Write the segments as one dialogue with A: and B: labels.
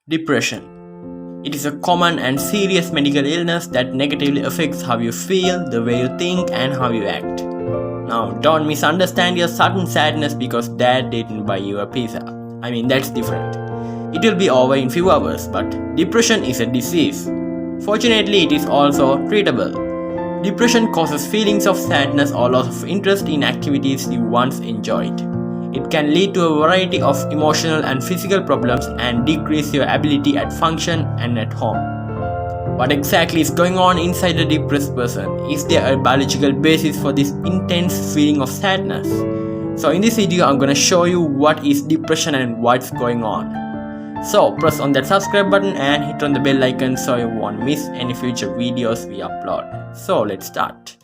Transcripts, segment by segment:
A: Depression. It is a common and serious medical illness that negatively affects how you feel, the way you think, and how you act. Now, don't misunderstand your sudden sadness because dad didn't buy you a pizza. I mean, that's different. It will be over in few hours, but depression is a disease. Fortunately, it is also treatable. Depression causes feelings of sadness or loss of interest in activities you once enjoyed. It can lead to a variety of emotional and physical problems and decrease your ability at function and at home. What exactly is going on inside a depressed person? Is there a biological basis for this intense feeling of sadness? So in this video, I'm gonna show you what is depression and what's going on. So press on that subscribe button and hit on the bell icon so you won't miss any future videos we upload. So let's start.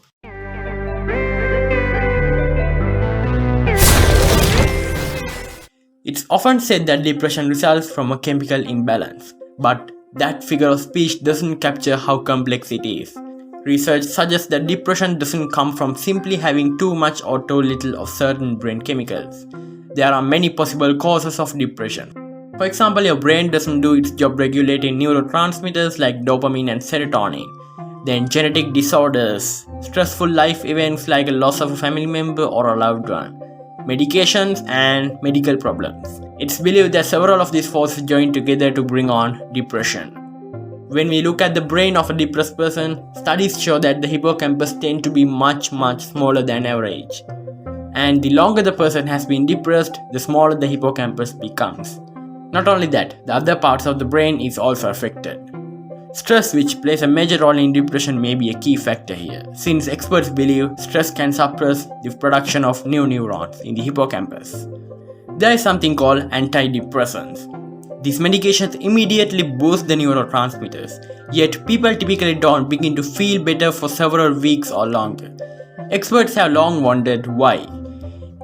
A: It's often said that depression results from a chemical imbalance, but that figure of speech doesn't capture how complex it is. Research suggests that depression doesn't come from simply having too much or too little of certain brain chemicals. There are many possible causes of depression. For example, your brain doesn't do its job regulating neurotransmitters like dopamine and serotonin. Then genetic disorders, stressful life events like a loss of a family member or a loved one, medications, and medical problems. It's believed that several of these forces join together to bring on depression. When we look at the brain of a depressed person, studies show that the hippocampus tend to be much smaller than average. And the longer the person has been depressed, the smaller the hippocampus becomes. Not only that, the other parts of the brain is also affected. Stress, which plays a major role in depression, may be a key factor here, since experts believe stress can suppress the production of new neurons in the hippocampus. There is something called antidepressants. These medications immediately boost the neurotransmitters, yet people typically don't begin to feel better for several weeks or longer. Experts have long wondered why.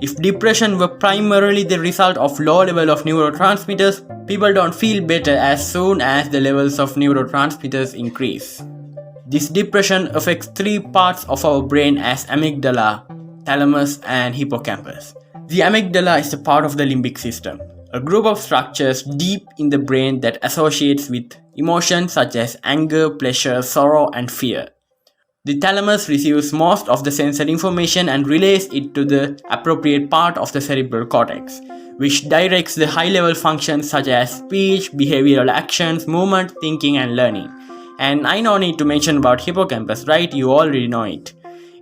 A: If depression were primarily the result of low level of neurotransmitters, people don't feel better as soon as the levels of neurotransmitters increase. This depression affects three parts of our brain as amygdala, thalamus, and hippocampus. The amygdala is a part of the limbic system, a group of structures deep in the brain that associates with emotions such as anger, pleasure, sorrow, and fear. The thalamus receives most of the sensory information and relays it to the appropriate part of the cerebral cortex, which directs the high-level functions such as speech, behavioral actions, movement, thinking, and learning. And I no need to mention about hippocampus, right? You already know it.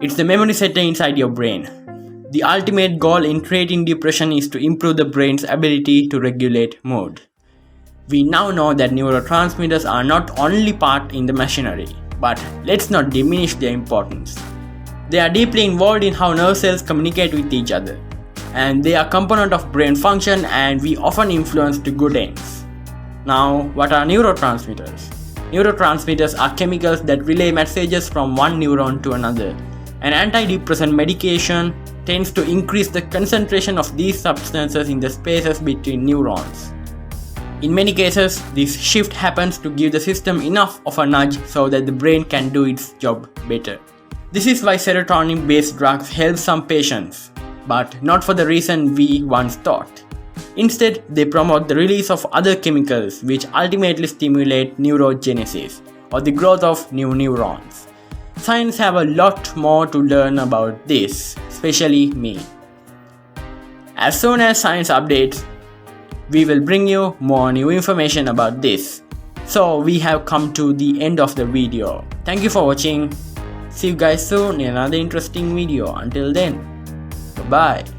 A: It's the memory center inside your brain. The ultimate goal in treating depression is to improve the brain's ability to regulate mood. We now know that neurotransmitters are not only part in the machinery, but let's not diminish their importance. They are deeply involved in how nerve cells communicate with each other, and they are a component of brain function and we often influence to good ends. Now, what are neurotransmitters? Neurotransmitters are chemicals that relay messages from one neuron to another. An antidepressant medication tends to increase the concentration of these substances in the spaces between neurons. In many cases, this shift happens to give the system enough of a nudge so that the brain can do its job better. This is why serotonin-based drugs help some patients, but not for the reason we once thought. Instead, they promote the release of other chemicals which ultimately stimulate neurogenesis, or the growth of new neurons. Science have a lot more to learn about this, especially me. As soon as science updates, we will bring you more new information about this. So we have come to the end of the video. Thank you for watching. See you guys soon in another interesting video. Until then, bye bye.